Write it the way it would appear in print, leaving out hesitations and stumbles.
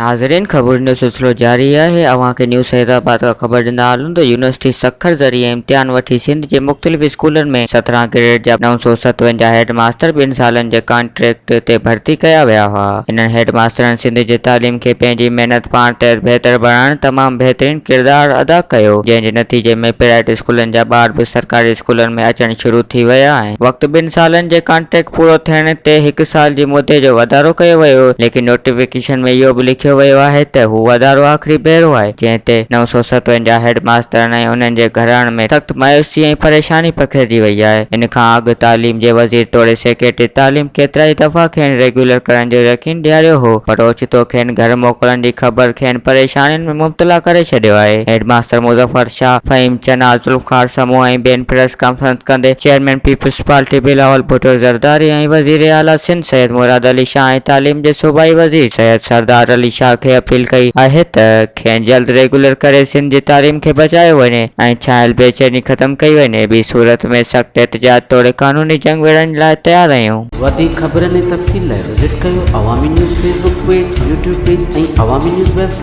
नाज़रीन ख़बर जो सिलसिलो जारी है। अवां के न्यूज़ हैदराबाद का ख़बर ॾींदा हलूं तो यूनिवर्सिटी सखर ज़रिए इम्तिहान वठी सिंध के मुख़्तलिफ़ स्कूलनि में 17 ग्रेड जा 957 हेड मास्टर 2 सालनि जे कॉन्ट्रैक्ट ते भर्ती कया विया हुआ। इन्हनि हेड मास्टरनि सिंध जी तालीम खे पंहिंजी महिनत पाण ते बहितर बणाइण तमामु बहितरीन किरदारु अदा कयो, जंहिं जे नतीजे में प्राइवेट स्कूलनि जा ॿार बि सरकारी स्कूलनि में अचणु शुरू थी विया आहिनि। वक़्तु 2 सालनि जे कॉन्ट्रैक्ट पूरो थियण ते 1 साल जी मुदे जो वाधारो कयो वियो, लेकिन नोटिफिकेशन में इहो बि लिखियो वियो आहे त हू वाधारो आख़िरी भेरो आहे, जंहिं ते 957 हेड मास्टरनि ऐं उन्हनि जे घराणनि में सख़्त मायूसी ऐं परेशानी पखिड़िजी वई आहे। इन खां अॻु तालीम जे वज़ीर तौरु सेक्रेटरी तालीम केतिराई दफ़ा खेनि रेगुलर करण जो यकीन ॾियारियो हो, पर ओचितो खेनि घर मोकिलण जी ख़बर खेनि परेशानियुनि में मुब्तला करे छॾियो आहे। हेड मास्टर मुज़फ़र शाह, फ़हीम चना, ज़ुल्फ़िकार समूह ऐं ॿियनि प्रेस कॉन्फ्रेंस कंदे chairman Peoples Party Bilawal Bhutto Zardari ऐं वज़ीर आला सिंध सैयद मुराद अली शाह ऐं तालीम जे सूबाई वज़ीर सैयद सरदार अली शाह खे अपील कई आहे त खेनि जल्द रेगुलर करे सिंध जी तालीम खे बचायो वञे ऐं छायल बेचैनी ख़त्म कई वञे। ॿी सूरत में सख़्त एहतिजाज तौरु क़ानूनी जंग विड़हण लाइ तयारु आहियूं। वधीक ख़बरनि ऐं तफ़सील लाइ विज़िट कयो अवामी news Facebook page, YouTube page ऐं अवामी न्यूज़ वेबसाइट।